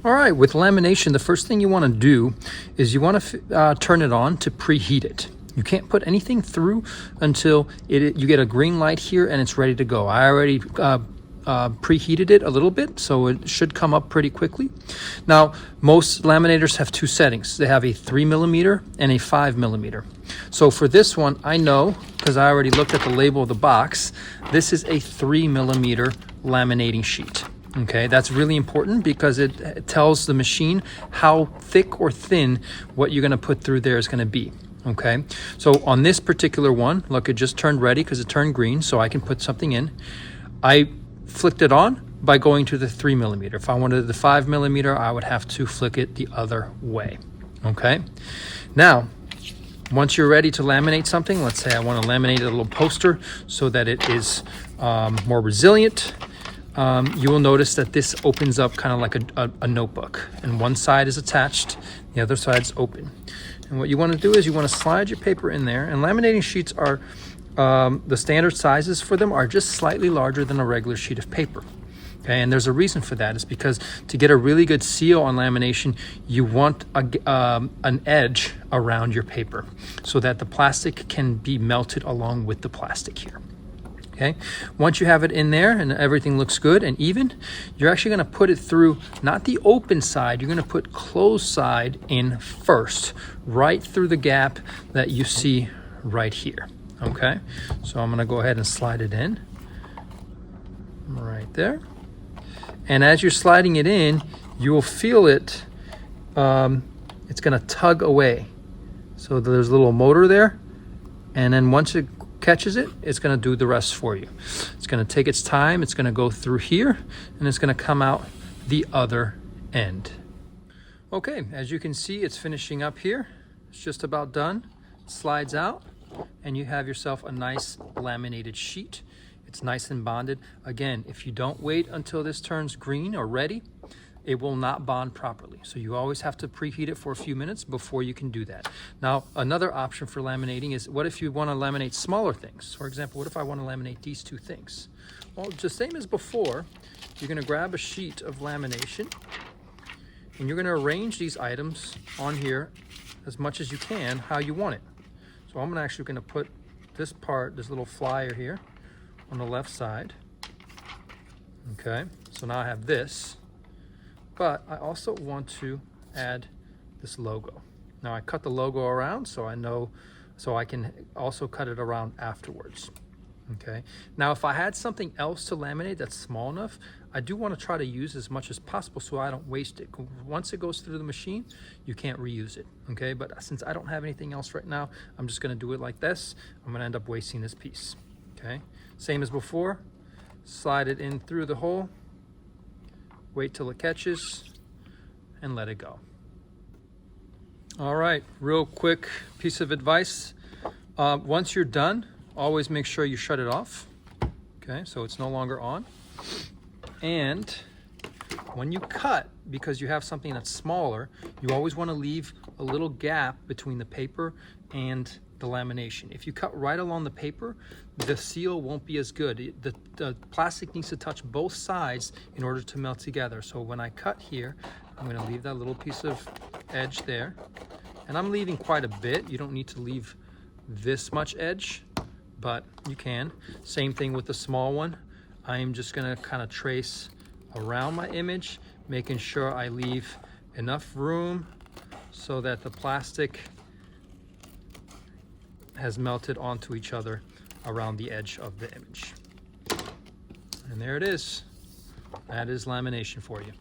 All right, with lamination, the first thing you want to do is you want to turn it on to preheat it. You can't put anything through until you get a green light here and it's ready to go. I already preheated it a little bit, so it should come up pretty quickly. Now, most laminators have two settings. They have a 3mm and a 5mm. So for this one, I know, because I already looked at the label of the box, this is a 3mm laminating sheet. Okay, that's really important because it tells the machine how thick or thin what you're going to put through there is going to be. Okay, so on this particular one, look, it just turned ready because it turned green, so I can put something in. I flicked it on by going to the 3mm. If I wanted the 5mm, I would have to flick it the other way. Okay, now once you're ready to laminate something, let's say I want to laminate a little poster so that it is more resilient. You will notice that this opens up kind of like a notebook, and one side is attached, the other side's open. And what you want to do is you want to slide your paper in there, and laminating sheets are, the standard sizes for them are just slightly larger than a regular sheet of paper. Okay, and there's a reason for that. It's because to get a really good seal on lamination, you want an edge around your paper so that the plastic can be melted along with the plastic here. Okay, once you have it in there and everything looks good and even, you're actually going to put it through, not the open side, you're going to put closed side in first, right through the gap that you see right here. Okay, so I'm going to go ahead and slide it in right there. And as you're sliding it in, you will feel it, it's going to tug away. So there's a little motor there, and then once it catches it, it's going to do the rest for you. It's going to take its time, it's going to go through here, and it's going to come out the other end. Okay, as you can see, it's finishing up here. It's just about done. It slides out, and you have yourself a nice laminated sheet. It's nice and bonded. Again, if you don't wait until this turns green or ready, it will not bond properly. So you always have to preheat it for a few minutes before you can do that. Now, another option for laminating is, what if you want to laminate smaller things? For example, what if I want to laminate these two things? Well, just same as before, you're going to grab a sheet of lamination and you're going to arrange these items on here as much as you can how you want it. So I'm actually going to put this part, this little flyer here, on the left side. Okay, so now I have this. But I also want to add this logo. Now I cut the logo around so I know, so I can also cut it around afterwards. Okay. Now if I had something else to laminate that's small enough, I do want to try to use as much as possible so I don't waste it. Once it goes through the machine, you can't reuse it. Okay. But since I don't have anything else right now, I'm just going to do it like this. I'm going to end up wasting this piece. Okay. Same as before. Slide it in through the hole. Wait till it catches and let it go. All right, real quick piece of advice. Once you're done, always make sure you shut it off. Okay, so it's no longer on. And when you cut, because you have something that's smaller, you always want to leave a little gap between the paper and the lamination. If you cut right along the paper, the seal won't be as good. The plastic needs to touch both sides in order to melt together. So when I cut here, I'm going to leave that little piece of edge there. And I'm leaving quite a bit. You don't need to leave this much edge, but you can. Same thing with the small one. I am just going to kind of trace around my image, making sure I leave enough room so that the plastic has melted onto each other around the edge of the image. And there it is. That is lamination for you.